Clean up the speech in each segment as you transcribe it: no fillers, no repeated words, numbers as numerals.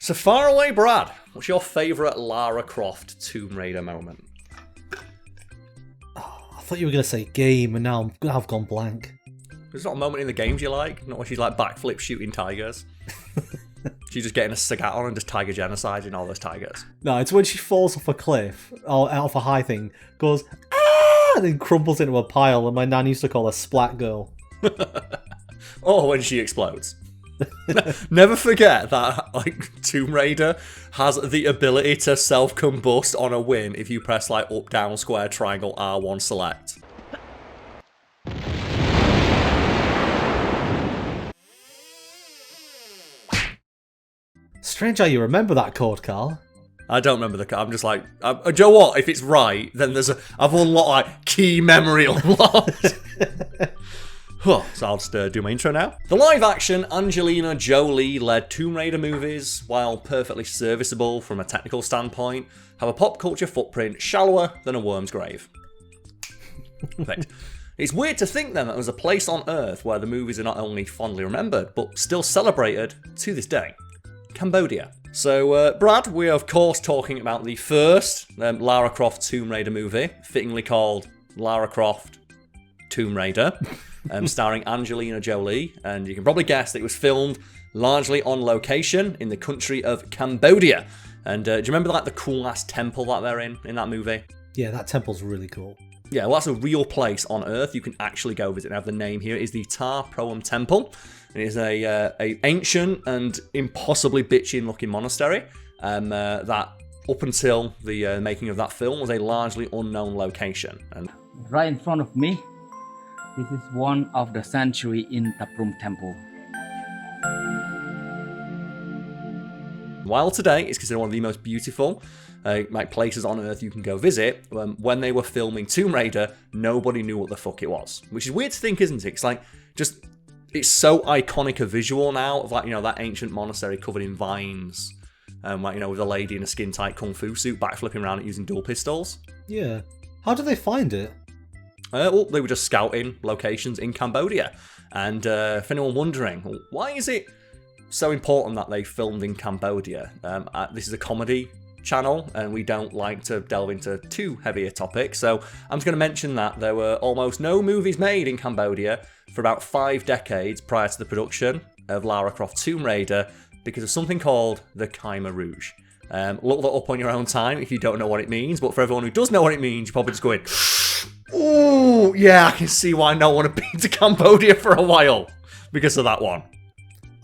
So far away, Brad, what's your favourite Lara Croft Tomb Raider moment? Oh, I thought you were going to say game, and now I've gone blank. There's not a moment in the games you like? Not when she's like backflip shooting tigers? She's just getting a cigar on and just tiger genociding all those tigers. No, it's when she falls off a cliff, or out of a high thing, goes, ah, and then crumbles into a pile, and my nan used to call her Splat Girl. Or when she explodes. Never forget that like Tomb Raider has the ability to self-combust on a whim if you press like up, down, square, triangle, R1 select. Strange how you remember that code, Karl. I don't remember the card. I'm just like, do you know what? If it's right, then I've unlocked like key memory unlocked. So I'll just do my intro now. The live-action Angelina Jolie-led Tomb Raider movies, while perfectly serviceable from a technical standpoint, have a pop culture footprint shallower than a worm's grave. Perfect. It's weird to think then that there's a place on Earth where the movies are not only fondly remembered, but still celebrated to this day. Cambodia. So, Brad, we're of course talking about the first Lara Croft Tomb Raider movie, fittingly called Lara Croft Tomb Raider, starring Angelina Jolie, and you can probably guess that it was filmed largely on location in the country of Cambodia. And do you remember like the cool-ass temple that they're in that movie? Yeah, that temple's really cool. Yeah, well, that's a real place on Earth. You can actually go visit. I have the name here. It is the Tar Proam Temple. It is a ancient and impossibly bitchin' looking monastery that, up until the making of that film, was a largely unknown location. And right in front of me, this is one of the sanctuary in Tar Proam Temple. While today it's considered one of the most beautiful places on Earth you can go visit, when they were filming Tomb Raider, nobody knew what the fuck it was. Which is weird to think, isn't it? It's like, it's so iconic a visual now of like, that ancient monastery covered in vines, with a lady in a skin-tight kung fu suit backflipping around it using dual pistols. Yeah. How did they find it? Well, they were just scouting locations in Cambodia. And if anyone wondering, why is it so important that they filmed in Cambodia? This is a comedy channel, and we don't like to delve into too heavy a topic, so I'm just going to mention that there were almost no movies made in Cambodia for about 5 decades prior to the production of Lara Croft Tomb Raider because of something called the Khmer Rouge. Look that up on your own time if you don't know what it means, but for everyone who does know what it means, you're probably just going, ooh, yeah, I can see why no one had been to Cambodia for a while because of that one.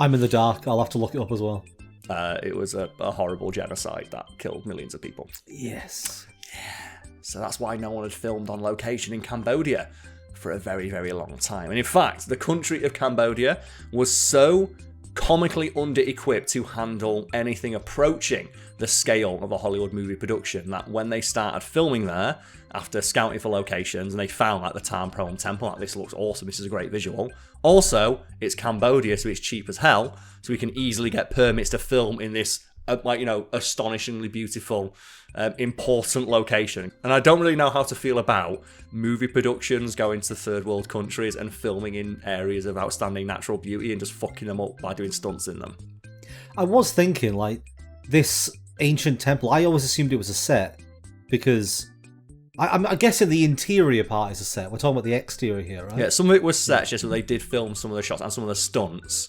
I'm in the dark. I'll have to look it up as well. It was a horrible genocide that killed millions of people. Yes. Yeah. So that's why no one had filmed on location in Cambodia for a very, very long time. And in fact, the country of Cambodia was so comically under-equipped to handle anything approaching the scale of a Hollywood movie production that when they started filming there, after scouting for locations, and they found like the Tar Proam Temple, like this looks awesome, this is a great visual. Also, it's Cambodia, so it's cheap as hell, so we can easily get permits to film in this, astonishingly beautiful, important location. And I don't really know how to feel about movie productions going to third world countries and filming in areas of outstanding natural beauty and just fucking them up by doing stunts in them. I was thinking, like, this ancient temple, I always assumed it was a set, because I'm guessing the interior part is a set. We're talking about the exterior here, right? Yeah, some of it was set, just so they did film some of the shots and some of the stunts,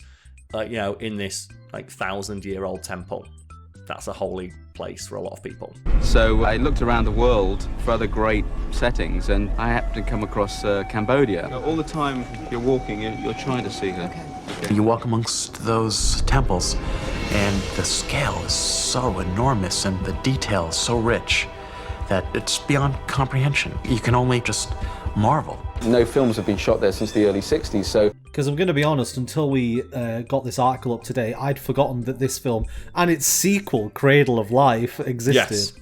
in this 1,000-year-old temple. That's a holy place for a lot of people. So I looked around the world for other great settings, and I happened to come across Cambodia. All the time you're walking, you're trying to see her. Okay. You walk amongst those temples, and the scale is so enormous, and the detail is so rich that it's beyond comprehension. You can only just marvel. No films have been shot there since the early 60s, so... Because I'm going to be honest, until we got this article up today, I'd forgotten that this film and its sequel, Cradle of Life, existed.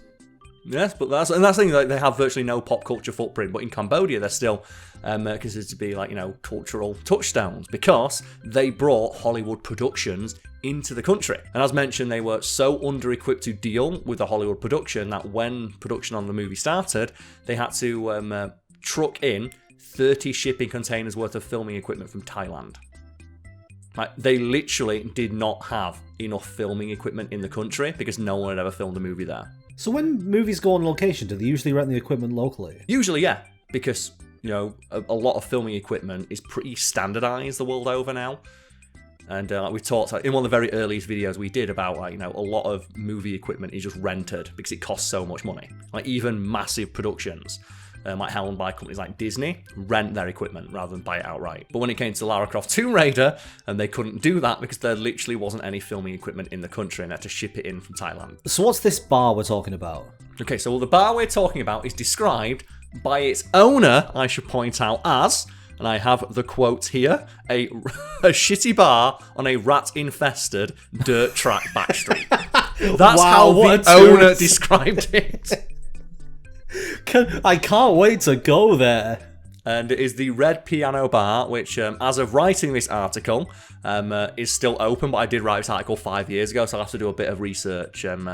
Yes, but that's the thing, like, they have virtually no pop culture footprint, but in Cambodia they're still considered to be cultural touchstones because they brought Hollywood productions into the country. And as mentioned, they were so under-equipped to deal with the Hollywood production that when production on the movie started, they had to truck in 30 shipping containers worth of filming equipment from Thailand. Like, they literally did not have enough filming equipment in the country because no one had ever filmed a movie there. So when movies go on location, do they usually rent the equipment locally? Usually, yeah, because, you know, a lot of filming equipment is pretty standardized the world over now. And like we talked in one of the very earliest videos we did about, like, you know, a lot of movie equipment is just rented because it costs so much money. Like, even massive productions, like held by companies like Disney, rent their equipment rather than buy it outright. But when it came to Lara Croft Tomb Raider, and they couldn't do that because there literally wasn't any filming equipment in the country and they had to ship it in from Thailand. So what's this bar we're talking about? Okay, so the bar we're talking about is described by its owner, I should point out, as, and I have the quote here, a shitty bar on a rat-infested dirt track backstreet. That's how the owner described it. I can't wait to go there. And it is the Red Piano Bar, which, as of writing this article, is still open, but I did write this article 5 years ago, so I'll have to do a bit of research when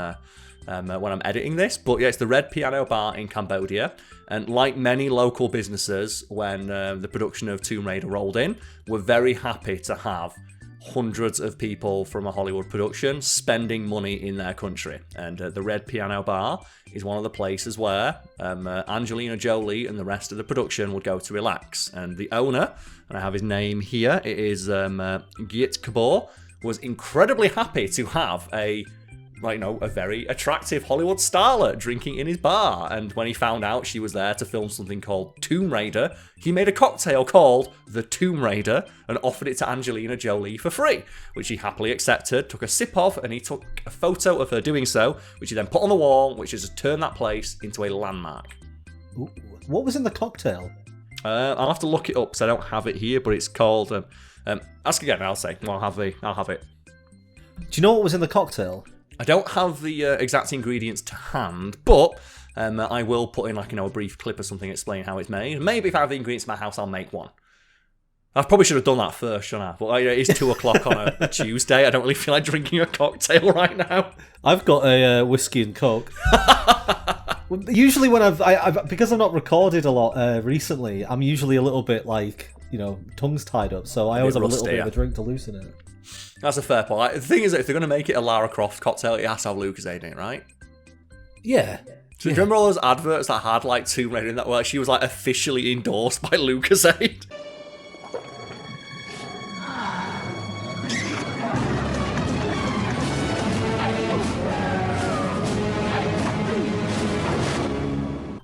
I'm editing this. But yeah, it's the Red Piano Bar in Cambodia. And like many local businesses, when the production of Tomb Raider rolled in, we're very happy to have hundreds of people from a Hollywood production spending money in their country. And the Red Piano Bar is one of the places where Angelina Jolie and the rest of the production would go to relax. And the owner, and I have his name here, it is Gyet Kabor, was incredibly happy to have a very attractive Hollywood starlet drinking in his bar. And when he found out she was there to film something called Tomb Raider, he made a cocktail called the Tomb Raider and offered it to Angelina Jolie for free, which she happily accepted, took a sip of, and he took a photo of her doing so, which he then put on the wall, which has turned that place into a landmark. Ooh, what was in the cocktail? I'll have to look it up because I don't have it here, but it's called... ask again, I'll say. I'll have it. Do you know what was in the cocktail? I don't have the exact ingredients to hand, but I will put in a brief clip or something explaining how it's made. Maybe if I have the ingredients in my house, I'll make one. I probably should have done that first, shouldn't I? But it is 2 o'clock on a Tuesday. I don't really feel like drinking a cocktail right now. I've got a whiskey and coke. Usually when I've because I've not recorded a lot recently, I'm usually a little bit tongue's tied up, so I always have a little bit of a drink to loosen it. That's a fair point. The thing is that if they're going to make it a Lara Croft cocktail, it has to have Lucozade in it, right? Yeah. So do you remember all those adverts that had Tomb Raider in that where she was officially endorsed by Lucozade?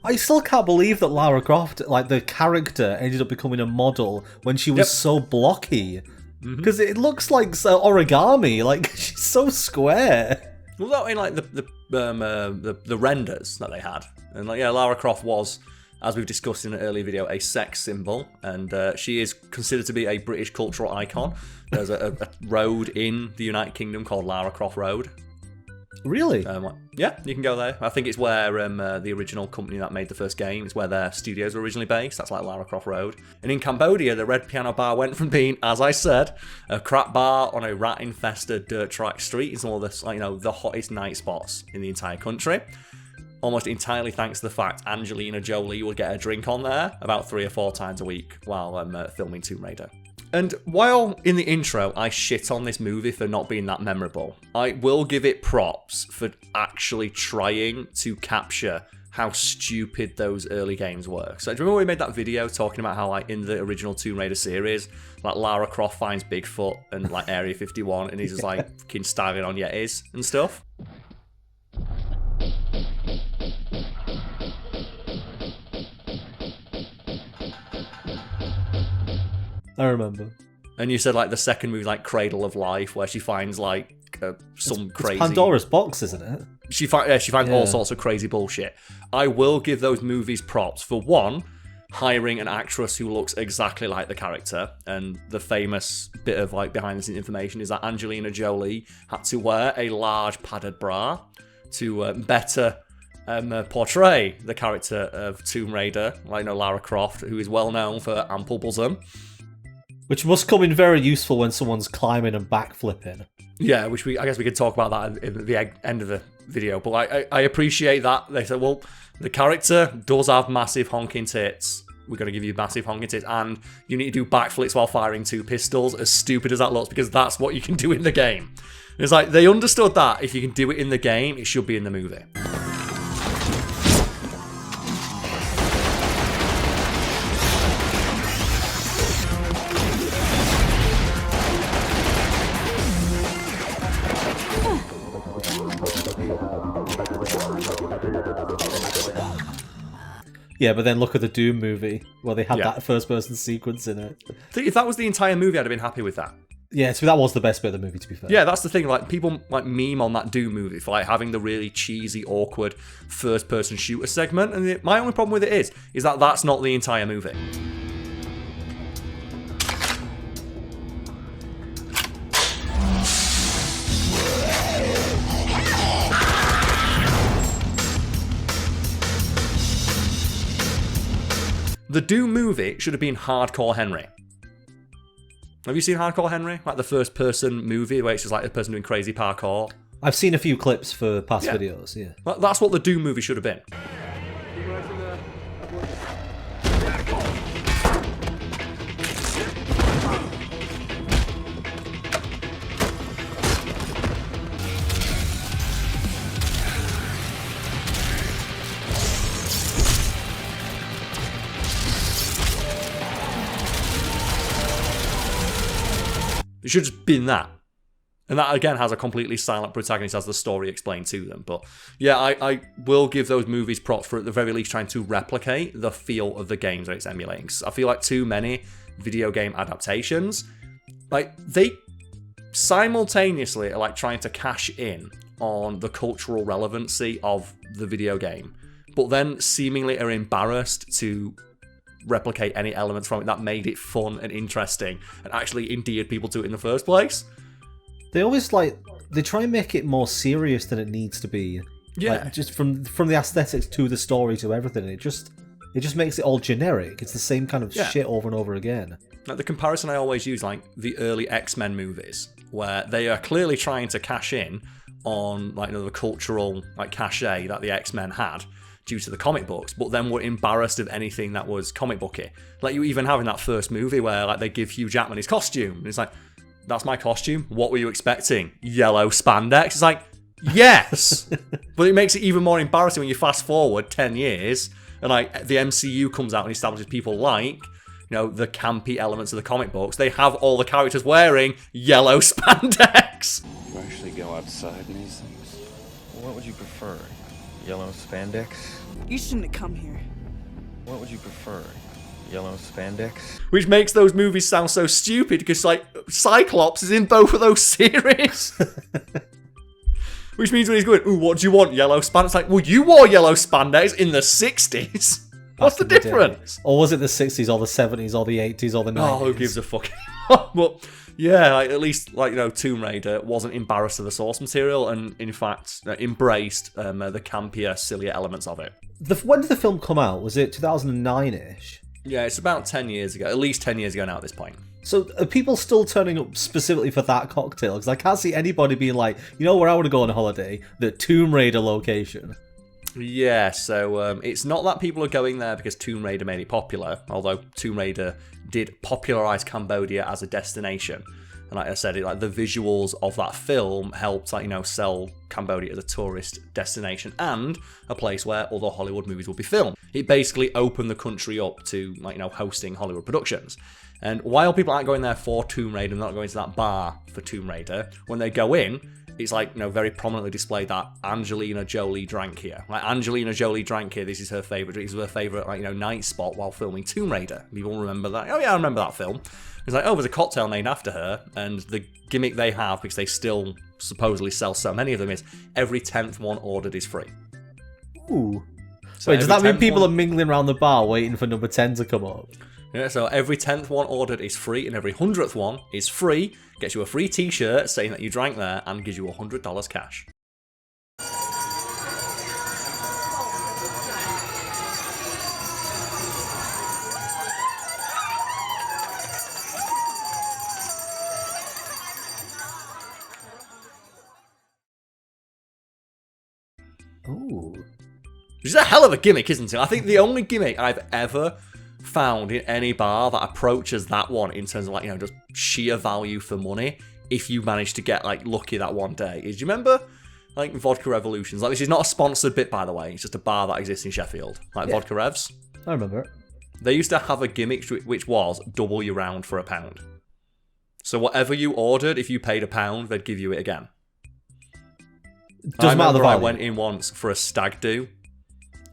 I still can't believe that Lara Croft, the character, ended up becoming a model when she was so blocky. Because it looks like origami. She's so square. Well, that in the renders that they had, and Lara Croft was, as we've discussed in an earlier video, a sex symbol, and she is considered to be a British cultural icon. There's a road in the United Kingdom called Lara Croft Road. Really? Yeah, you can go there. I think it's where the original company that made the first game, it's where their studios were originally based. That's Lara Croft Road. And in Cambodia, the Red Piano Bar went from being, as I said, a crap bar on a rat-infested dirt track street. It's one of the hottest night spots in the entire country. Almost entirely thanks to the fact Angelina Jolie would get a drink on there about 3 or 4 times a week while filming Tomb Raider. And while in the intro I shit on this movie for not being that memorable, I will give it props for actually trying to capture how stupid those early games were. So do you remember we made that video talking about how in the original Tomb Raider series, Lara Croft finds Bigfoot and Area 51 and he's just fucking starring on Yetis and stuff? I remember. And you said the second movie Cradle of Life, where she finds some crazy... It's Pandora's box, isn't it? She finds all sorts of crazy bullshit. I will give those movies props for one, hiring an actress who looks exactly like the character, and the famous bit of behind the scenes information is that Angelina Jolie had to wear a large padded bra to better portray the character of Tomb Raider, Lara Croft, who is well known for ample bosom. Which must come in very useful when someone's climbing and backflipping. Yeah, I guess we could talk about that at the end of the video. But I appreciate that. They said, well, the character does have massive honking tits. we're going to give you massive honking tits, and you need to do backflips while firing 2 pistols, as stupid as that looks, because that's what you can do in the game. And it's like, they understood that if you can do it in the game, it should be in the movie. Yeah, but then look at the Doom movie, where they had that first-person sequence in it. I think if that was the entire movie, I'd have been happy with that. Yeah, so that was the best bit of the movie, to be fair. Yeah, that's the thing. Like, people like meme on that Doom movie for like having the really cheesy, awkward first-person shooter segment. And my only problem with it is that that's not the entire movie. The Doom movie should have been Hardcore Henry. Have you seen Hardcore Henry? Like the first person movie where it's just like a person doing crazy parkour? I've seen a few clips for past videos, yeah. That's what the Doom movie should have been. It should have just been that. And that, again, has a completely silent protagonist as the story explained to them. But, yeah, I will give those movies props for, at the very least, trying to replicate the feel of the games that it's emulating. I feel like too many video game adaptations, like, they simultaneously are, like, trying to cash in on the cultural relevancy of the video game, but then seemingly are embarrassed to replicate any elements from it that made it fun and interesting and actually endeared people to it in the first place. They always they try and make it more serious than it needs to be. Yeah. Like, just from the aesthetics to the story to everything. It just makes it all generic. It's the same kind of shit over and over again. Like the comparison I always use, like the early X-Men movies, where they are clearly trying to cash in on like the cultural like cachet that the X-Men had due to the comic books, but then were embarrassed of anything that was comic booky. Like you even have in that first movie where like they give Hugh Jackman his costume, and it's like, that's my costume? What were you expecting? Yellow spandex? It's like, yes! But it makes it even more embarrassing when you fast forward 10 years and like the MCU comes out and establishes people like, the campy elements of the comic books. They have all the characters wearing yellow spandex. You actually go outside in these things? What would you prefer? Yellow spandex? You shouldn't have come here. What would you prefer? Yellow spandex? Which makes those movies sound so stupid because, like, Cyclops is in both of those series. Which means when he's going, ooh, what do you want? Yellow spandex? It's like, well, you wore yellow spandex in the 60s. What's the difference? Or was it the 60s or the 70s or the 80s or the 90s? Oh, who gives a fuck? But yeah, like, at least like Tomb Raider wasn't embarrassed of the source material and in fact embraced the campier, sillier elements of it. When did the film come out? Was it 2009-ish? Yeah, it's about 10 years ago, at least 10 years ago now at this point. So are people still turning up specifically for that cocktail? Because I can't see anybody being like, where I want to go on holiday? The Tomb Raider location. Yeah, so it's not that people are going there because Tomb Raider made it popular, although Tomb Raider did popularize Cambodia as a destination. And like I said, the visuals of that film helped, sell Cambodia as a tourist destination and a place where other Hollywood movies will be filmed. It basically opened the country up to, hosting Hollywood productions. And while people aren't going there for Tomb Raider, not going to that bar for Tomb Raider, when they go in, it's very prominently displayed that Angelina Jolie drank here. Like, Angelina Jolie drank here, this is her favourite. This is her favourite, night spot while filming Tomb Raider. People remember that. Oh yeah, I remember that film. It's like, oh, there's a cocktail named after her, and the gimmick they have, because they still supposedly sell so many of them, is every 10th one ordered is free. Ooh. So wait, does that mean people are mingling around the bar waiting for number 10 to come up? Yeah, so every 10th one ordered is free, and every 100th one is free, gets you a free t-shirt saying that you drank there, and gives you $100 cash. Ooh. Which is a hell of a gimmick, isn't it? I think the only gimmick I've ever found in any bar that approaches that one in terms of like, you know, just sheer value for money if you manage to get like lucky that one day is, do you remember like Vodka Revolutions? Like, this is not a sponsored bit, by the way. It's just a bar that exists in Sheffield. Like Vodka Revs. I remember it. They used to have a gimmick which was double your round for £1. So whatever you ordered, if you paid £1, they'd give you it again. Doesn't matter the value. I went in once for a stag do,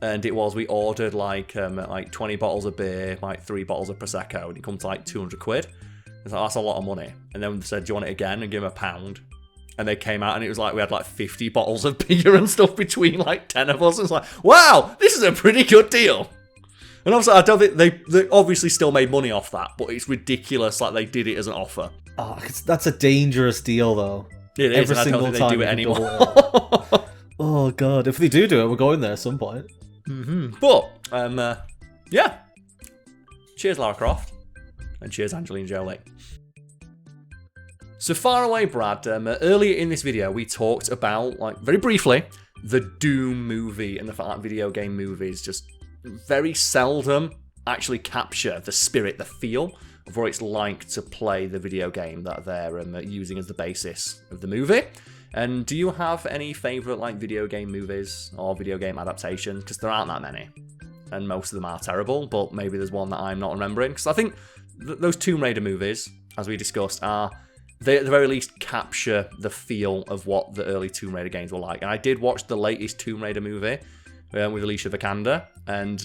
and it was, we ordered like 20 bottles of beer, like 3 bottles of Prosecco, and it comes to like 200 quid. It's like, that's a lot of money. And then they said, do you want it again? And give them £1. And they came out and it was like, we had like 50 bottles of beer and stuff between like 10 of us. And it's like, wow, this is a pretty good deal. And obviously, I don't think they obviously still made money off that, but it's ridiculous like they did it as an offer. Oh, that's a dangerous deal though. It is, and I don't think they do it anymore. Oh god, if they do it, we're going there at some point. But, yeah. Cheers, Lara Croft. And cheers, Angelina Jolie. So far away, Brad, earlier in this video, we talked about, like, very briefly, the Doom movie and the fact that video game movies just very seldom actually capture the spirit, the feel of what it's like to play the video game that they're using as the basis of the movie. And do you have any favourite, like, video game movies or video game adaptations? Because there aren't that many. And most of them are terrible, but maybe there's one that I'm not remembering. Because I think those Tomb Raider movies, as we discussed, they at the very least capture the feel of what the early Tomb Raider games were like. And I did watch the latest Tomb Raider movie with Alicia Vikander, and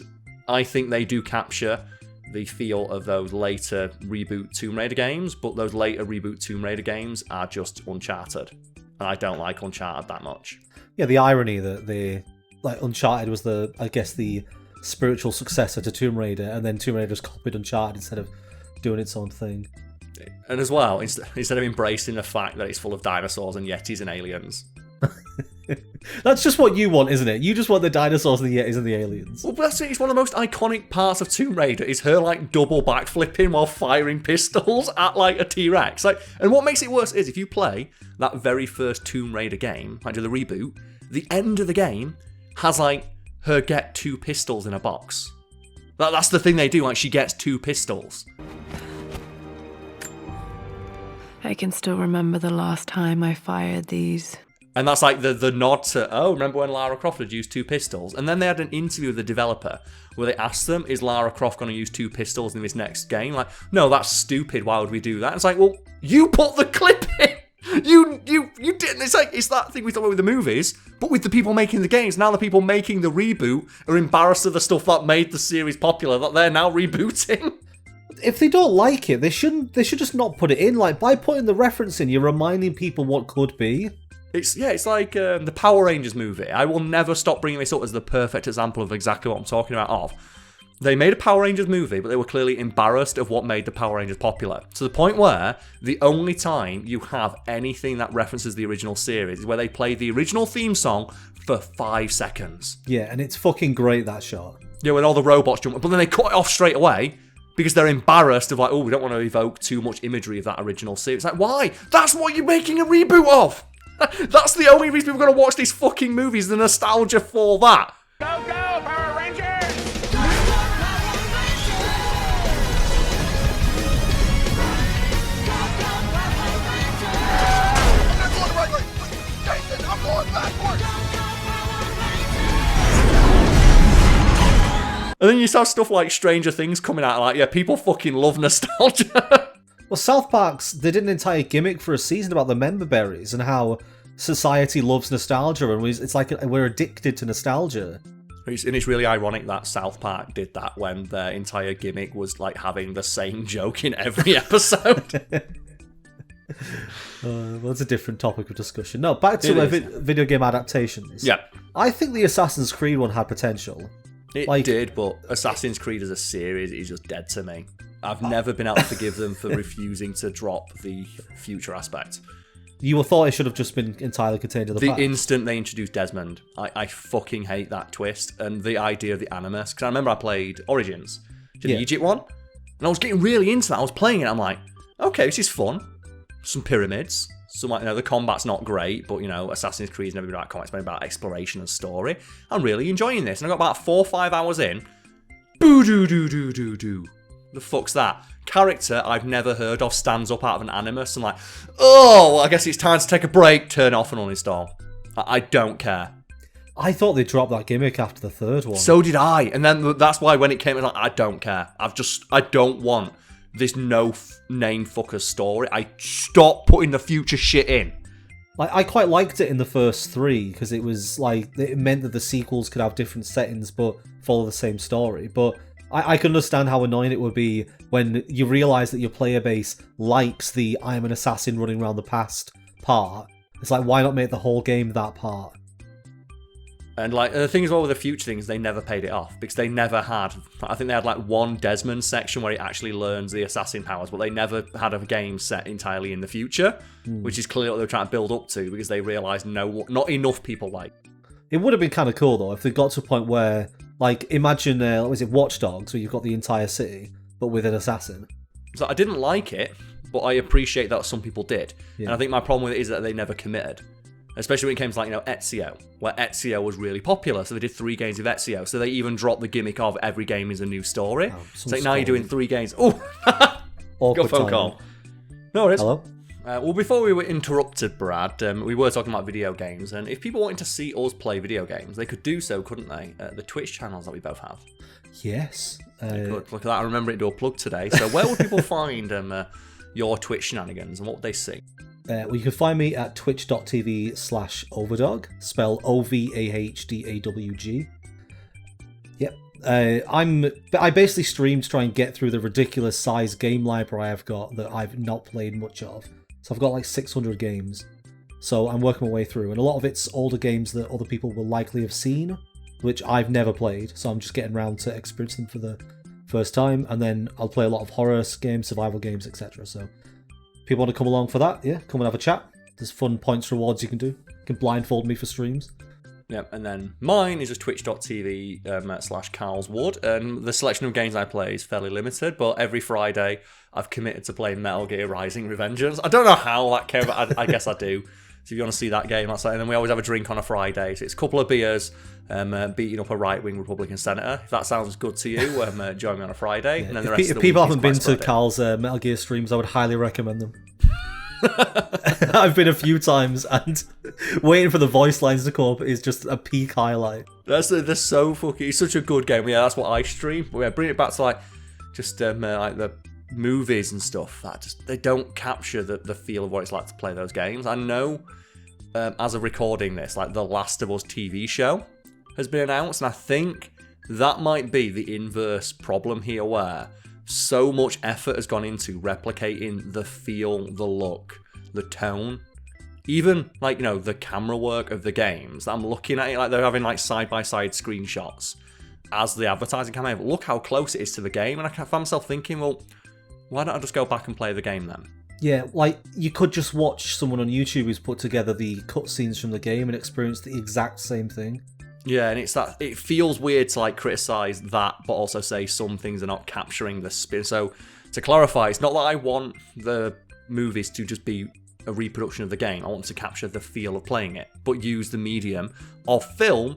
I think they do capture the feel of those later reboot Tomb Raider games, but those later reboot Tomb Raider games are just Uncharted. And I don't like Uncharted that much. Yeah, the irony that Uncharted was the spiritual successor to Tomb Raider, and then Tomb Raider just copied Uncharted instead of doing its own thing. And as well, instead of embracing the fact that it's full of dinosaurs and yetis and aliens. That's just what you want, isn't it? You just want the dinosaurs and the yetis and the aliens. Well, that's it. It's one of the most iconic parts of Tomb Raider is her like double backflipping while firing pistols at like a T-Rex. Like, and what makes it worse is if you play that very first Tomb Raider game, like the reboot, the end of the game has like her get 2 pistols in a box. That's the thing they do. Like, she gets 2 pistols. I can still remember the last time I fired these. And that's like the nod to, oh, remember when Lara Croft had used 2 pistols? And then they had an interview with the developer where they asked them, is Lara Croft going to use 2 pistols in this next game? Like, no, that's stupid. Why would we do that? And it's like, well, you put the clip in. You didn't. It's like, it's that thing we talk about with the movies, but with the people making the games. Now the people making the reboot are embarrassed of the stuff that made the series popular that they're now rebooting. If they don't like it, they should just not put it in. Like, by putting the reference in, you're reminding people what could be. It's like the Power Rangers movie. I will never stop bringing this up as the perfect example of exactly what I'm talking about. They made a Power Rangers movie, but they were clearly embarrassed of what made the Power Rangers popular. To the point where the only time you have anything that references the original series is where they play the original theme song for 5 seconds. Yeah, and it's fucking great, that shot. Yeah, when all the robots jump, but then they cut it off straight away because they're embarrassed of like, oh, we don't want to evoke too much imagery of that original series. Like, why? That's what you're making a reboot of! That's the only reason people are going to watch these fucking movies, the nostalgia for that. Go, go, Power Rangers! I'm going the right way. Jason, I'm going backwards. And then you saw stuff like Stranger Things coming out, like, yeah, people fucking love nostalgia. Well, South Park's, they did an entire gimmick for a season about the member berries and how society loves nostalgia, and it's like we're addicted to nostalgia. And it's really ironic that South Park did that when their entire gimmick was like having the same joke in every episode. Well, that's a different topic of discussion. No, back to video game adaptations. Yeah. I think the Assassin's Creed one had potential. It did, but Assassin's Creed as a series is just dead to me. I've never been able to forgive them for refusing to drop the future aspect. You thought it should have just been entirely contained to the past. The instant they introduced Desmond, I fucking hate that twist and the idea of the Animus. Because I remember I played Origins, the Egypt one, and I was getting really into that. I was playing it, I'm like, okay, this is fun. Some pyramids. Some, like, the combat's not great, but, Assassin's Creed's never been about combat. It's been about exploration and story. I'm really enjoying this. And I got about 4 or 5 hours in. Boom! The fuck's that? Character I've never heard of stands up out of an animus and like, oh, well, I guess it's time to take a break, turn off and uninstall. I don't care. I thought they dropped that gimmick after the third one. So did I. And then that's why when it came, I was like, I don't care. I don't want this no-name fucker story. I stop putting the future shit in. Like, I quite liked it in the first 3 because it was like it meant that the sequels could have different settings but follow the same story. But I can understand how annoying it would be when you realise that your player base likes the I am an assassin running around the past part. It's like, why not make the whole game that part? And like the thing as well with the future things, they never paid it off because they never had. I think they had like one Desmond section where it actually learns the assassin powers, but they never had a game set entirely in the future, which is clearly what they were trying to build up to because they realised not enough people like. It would have been kind of cool though if they got to a point where, like, imagine what was it, Watch Dogs, where you've got the entire city but with an assassin. So I didn't like it, but I appreciate that some people did, and I think my problem with it is that they never committed. Especially when it came to, like, Ezio, where Ezio was really popular, so they did 3 games of Ezio, so they even dropped the gimmick of every game is a new story. It's like, now you're doing 3 games. Oh! Go phone call. No, it is. Hello? Well, before we were interrupted, Brad, we were talking about video games, and if people wanted to see us play video games, they could do so, couldn't they? The Twitch channels that we both have. Yes. Look at that, I remember it to a plug today. So where would people find your Twitch shenanigans, and what would they see? Well, you can find me at twitch.tv/Overdog, spell OVAHDAWG. Yep. I basically stream to try and get through the ridiculous size game library I've got that I've not played much of. So I've got like 600 games. So I'm working my way through, and a lot of it's older games that other people will likely have seen, which I've never played, so I'm just getting around to experience them for the first time, and then I'll play a lot of horror games, survival games, etc. So people want to come along for that, yeah, come and have a chat. There's fun points rewards you can do. You can blindfold me for streams. Yeah, and then mine is just twitch.tv /Karlswood, and the selection of games I play is fairly limited, but every Friday I've committed to playing Metal Gear Rising Revengeance. I don't know how that came, but I guess I do. So if you want to see that game, that's like, and then we always have a drink on a Friday. So it's a couple of beers, beating up a right-wing Republican senator. If that sounds good to you, join me on a Friday. Yeah. And then the rest of the people week haven't been to sporadic. Carl's Metal Gear streams, I would highly recommend them. I've been a few times, and waiting for the voice lines to come up is just a peak highlight. They're so fucking. It's such a good game. Yeah, that's what I stream. But yeah, bring it back to like just like the movies and stuff. That just they don't capture the feel of what it's like to play those games. I know. As of recording this, like the Last of Us TV show has been announced, and I think that might be the inverse problem here, where so much effort has gone into replicating the feel, the look, the tone, even like the camera work of the games. I'm looking at it like they're having like side-by-side screenshots as the advertising campaign. But look how close it is to the game, and I find myself thinking, well, why don't I just go back and play the game then? Yeah, like, you could just watch someone on YouTube who's put together the cutscenes from the game and experience the exact same thing. Yeah, and it's that it feels weird to like criticize that, but also say some things are not capturing the spin. So to clarify, it's not that I want the movies to just be a reproduction of the game. I want to capture the feel of playing it, but use the medium of film,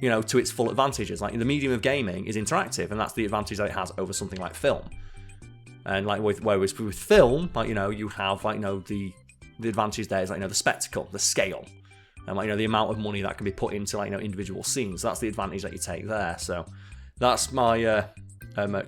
to its full advantages. Like the medium of gaming is interactive, and that's the advantage that it has over something like film. And like with film, like you have like the advantage there is like the spectacle, the scale, and like the amount of money that can be put into like individual scenes. So that's the advantage that you take there. So that's my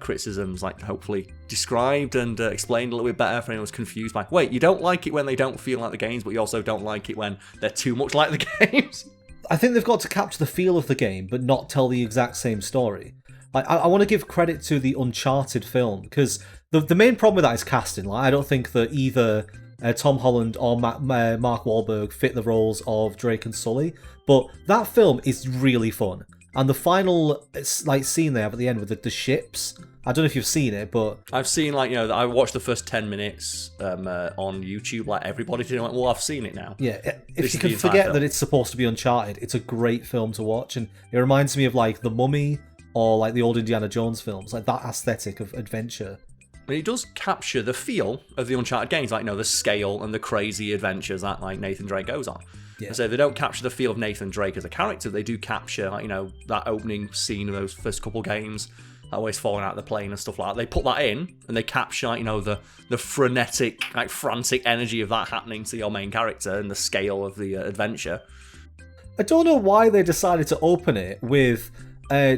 criticisms, like hopefully described and explained a little bit better for anyone who's confused. Like, wait, you don't like it when they don't feel like the games, but you also don't like it when they're too much like the games. I think they've got to capture the feel of the game, but not tell the exact same story. Like, I want to give credit to the Uncharted film, because the main problem with that is casting. Like, I don't think that either Tom Holland or Mark Wahlberg fit the roles of Drake and Sully, but that film is really fun. And the final scene they have at the end with the ships, I don't know if you've seen it, but I've seen I watched the first 10 minutes on YouTube, like everybody did. Like, well, I've seen it now. Yeah, if you can forget that it's supposed to be Uncharted, it's a great film to watch, and it reminds me of like The Mummy or like the old Indiana Jones films, like that aesthetic of adventure. But it does capture the feel of the Uncharted games, like the scale and the crazy adventures that like Nathan Drake goes on. Yeah. So they don't capture the feel of Nathan Drake as a character. They do capture like that opening scene of those first couple games, always falling out of the plane and stuff like that. They put that in, and they capture, like, you know, the frenetic, like, frantic energy of that happening to your main character and the scale of the adventure. I don't know why they decided to open it with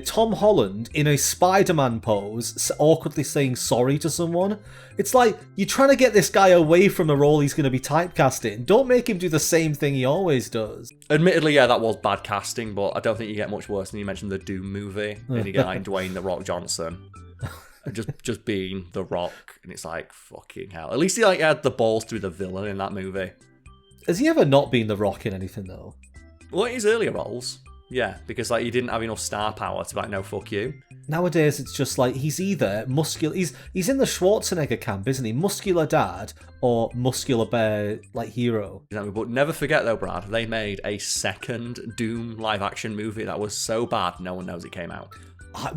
Tom Holland in a Spider-Man pose, awkwardly saying sorry to someone. It's like, you're trying to get this guy away from a role he's going to be typecast in. Don't make him do the same thing he always does. Admittedly, yeah, that was bad casting, but I don't think you get much worse than you mentioned the Doom movie. And you get like Dwayne "The Rock" Johnson. just being The Rock, and it's like, fucking hell. At least he like had the balls to be the villain in that movie. Has he ever not been The Rock in anything, though? Well, his earlier roles, yeah, because like he didn't have enough star power to be like, no, fuck you. Nowadays, it's just like he's either muscular. He's in the Schwarzenegger camp, isn't he? Muscular dad or muscular bear like hero. Exactly, but never forget though, Brad, they made a second Doom live-action movie that was so bad no one knows it came out.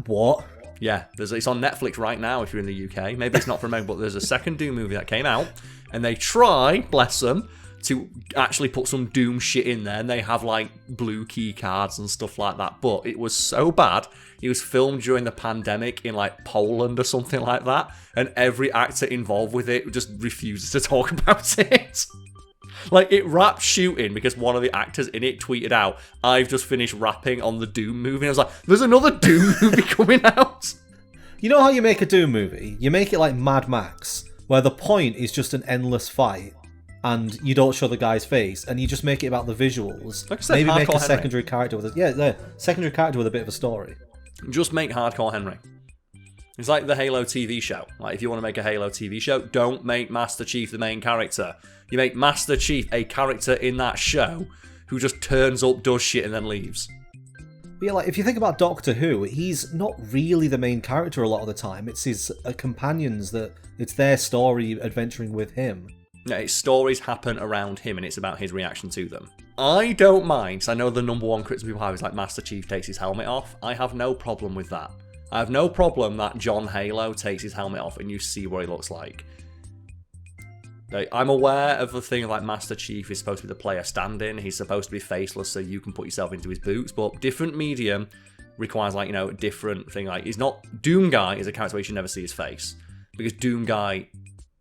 What? Yeah, it's on Netflix right now if you're in the UK. Maybe it's not for America, but there's a second Doom movie that came out, and they try, bless them, to actually put some Doom shit in there, and they have like blue key cards and stuff like that, but it was so bad. It was filmed during the pandemic in like Poland or something like that, and every actor involved with it just refuses to talk about it. Like, it wrapped shooting because one of the actors in it tweeted out, "I've just finished rapping on the Doom movie." And I was like, there's another Doom movie coming out. You know how you make a Doom movie? You make it like Mad Max, where the point is just an endless fight, and you don't show the guy's face, and you just make it about the visuals. Like I said, maybe make a Hardcore secondary character with a secondary character with a bit of a story. Just make Hardcore Henry. It's like the Halo TV show. Like, if you want to make a Halo TV show, don't make Master Chief the main character. You make Master Chief a character in that show who just turns up, does shit, and then leaves. But yeah, like, if you think about Doctor Who, he's not really the main character a lot of the time. It's his companions it's their story adventuring with him. Yeah, his stories happen around him, and it's about his reaction to them. I don't mind, because I know the number one criticism people have is like Master Chief takes his helmet off. I have no problem with that. I have no problem that John Halo takes his helmet off and you see what he looks like. Like, I'm aware of the thing like Master Chief is supposed to be the player stand-in. He's supposed to be faceless so you can put yourself into his boots, but different medium requires, like, you know, different thing. Like, he's not... Doom Guy is a character where you should never see his face. Because Doom Guy...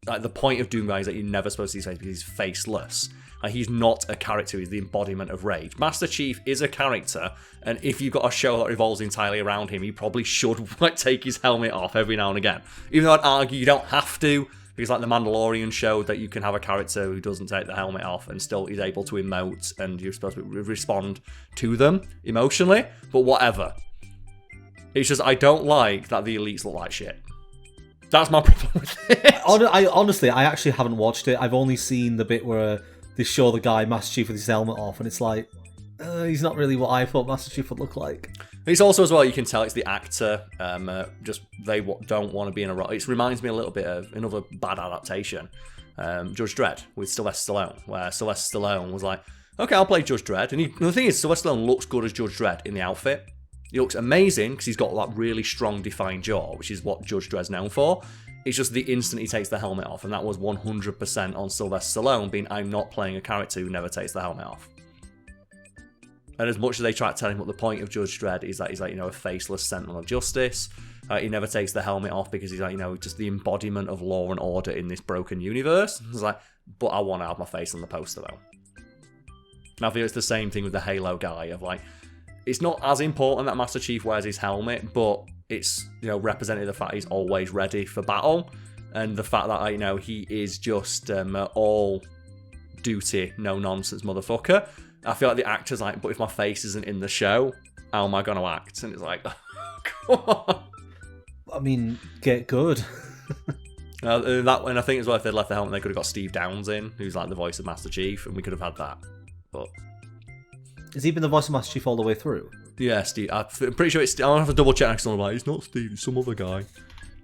Like, the point of Doom Guy is that you're never supposed to see his face because he's faceless. Like, he's not a character, he's the embodiment of rage. Master Chief is a character, and if you've got a show that revolves entirely around him, he probably should, like, take his helmet off every now and again. Even though I'd argue you don't have to, because, like, The Mandalorian showed that you can have a character who doesn't take the helmet off and still is able to emote, and you're supposed to respond to them emotionally, but whatever. It's just, I don't like that the elites look like shit. That's my problem with it. Honestly, I actually haven't watched it. I've only seen the bit where they show the guy, Master Chief, with his helmet off, and it's like, he's not really what I thought Master Chief would look like. It's also, as well, you can tell it's the actor, just they don't want to be in a role. It reminds me a little bit of another bad adaptation, Judge Dredd, with Sylvester Stallone, where Sylvester Stallone was like, okay, I'll play Judge Dredd. And the thing is, Sylvester Stallone looks good as Judge Dredd in the outfit. He looks amazing because he's got that really strong, defined jaw, which is what Judge Dredd's known for. It's just the instant he takes the helmet off, and that was 100% on Sylvester Stallone being, I'm not playing a character who never takes the helmet off. And as much as they try to tell him what the point of Judge Dredd is that he's like, you know, a faceless sentinel of justice, he never takes the helmet off because he's like, you know, just the embodiment of law and order in this broken universe. It's like, but I want to have my face on the poster though. And I feel it's the same thing with the Halo guy of like, it's not as important that Master Chief wears his helmet, but it's, you know, represented the fact he's always ready for battle, and the fact that, you know, he is just all duty, no nonsense motherfucker. I feel like the actor's like, but if my face isn't in the show, how am I going to act? And it's like, oh, come on. I mean, get good. And I think as well, if they'd left the helmet, they could have got Steve Downs in, who's like the voice of Master Chief, and we could have had that. But has he been the voice of Master Chief all the way through? Yeah, Steve. I'm pretty sure it's... I'll have to double check next time. Like, it's not Steve, it's some other guy.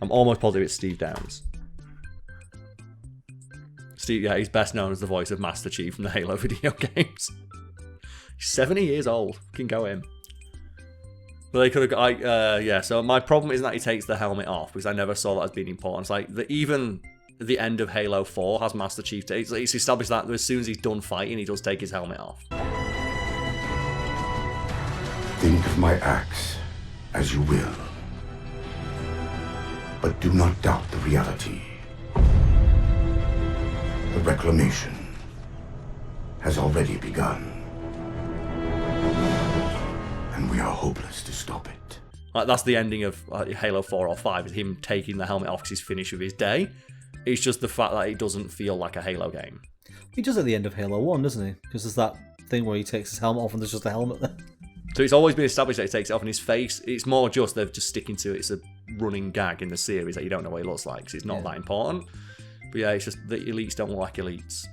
I'm almost positive it's Steve Downs. Steve, yeah, he's best known as the voice of Master Chief from the Halo video games. He's 70 years old. Can go in. But they could have... yeah, so my problem isn't that he takes the helmet off, because I never saw that as being important. It's like, even the end of Halo 4 has Master Chief... It's established that as soon as he's done fighting, he does take his helmet off. Think of my axe as you will. But do not doubt the reality. The reclamation has already begun. And we are hopeless to stop it. Like, that's the ending of Halo 4 or 5, is him taking the helmet off because he's finished with his day. It's just the fact that it doesn't feel like a Halo game. He does at the end of Halo 1, doesn't he? Because there's that thing where he takes his helmet off and there's just a helmet there. So it's always been established that he takes it off in his face. It's more just they're just sticking to it. It's a running gag in the series that you don't know what he looks like because it's not that important. But yeah, it's just the elites don't look like elites.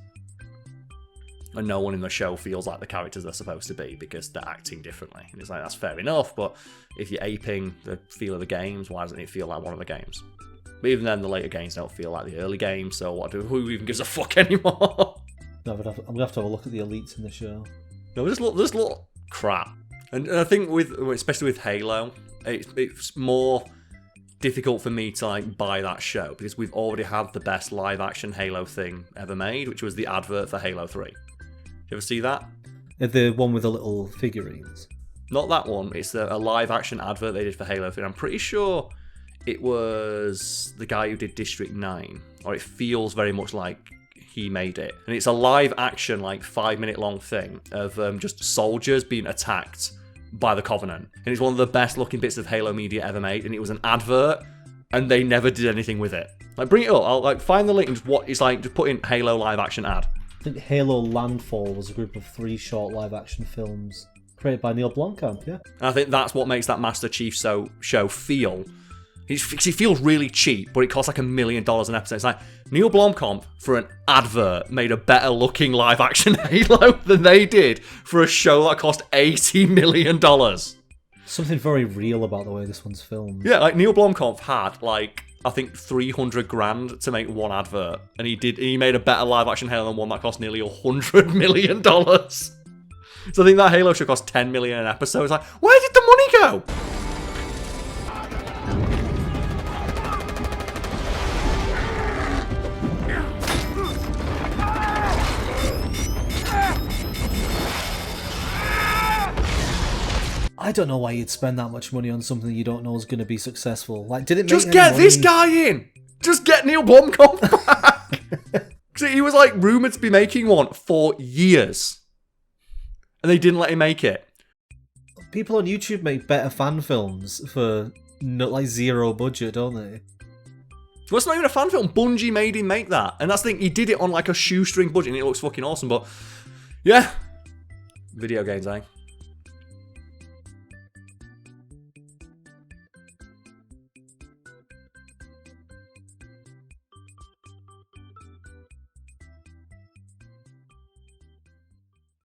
And no one in the show feels like the characters they're supposed to be because they're acting differently. And it's like, that's fair enough, but if you're aping the feel of the games, why doesn't it feel like one of the games? But even then, the later games don't feel like the early games, so who even gives a fuck anymore? No, but I'm going to have to have a look at the elites in the show. No, just look crap. And I think especially with Halo, it's more difficult for me to like buy that show because we've already had the best live action Halo thing ever made, which was the advert for Halo 3. You ever see that? The one with the little figurines. Not that one. It's a live action advert they did for Halo 3. I'm pretty sure it was the guy who did District 9, or it feels very much like he made it. And it's a live action, like 5-minute long thing of just soldiers being attacked by the Covenant. And it's one of the best looking bits of Halo media ever made. And it was an advert, and they never did anything with it. Like, bring it up. I'll like find the link and just put in Halo live action ad. I think Halo Landfall was a group of 3 short live action films created by Neil Blomkamp, yeah? And I think that's what makes that Master Chief show feel. It feels really cheap, but it costs like $1 million an episode. It's like, Neil Blomkamp, for an advert, made a better looking live action Halo than they did for a show that cost $80 million. Something very real about the way this one's filmed. Yeah, like Neil Blomkamp had, like, I think $300,000 to make one advert. And he made a better live action Halo than one that cost nearly $100 million. So I think that Halo should cost $10 million an episode. It's like, where did the money go? I don't know why you'd spend that much money on something you don't know is going to be successul. Like, did it make Just any get money? this guy in! Just get Neil Blomkamp back! So he was like rumoured to be making one for years. And they didn't let him make it. People on YouTube make better fan films for like zero budget, don't they? Well, it's not even a fan film. Bungie made him make that. And that's the thing, he did it on like a shoestring budget and it looks fucking awesome. But yeah, video games, eh?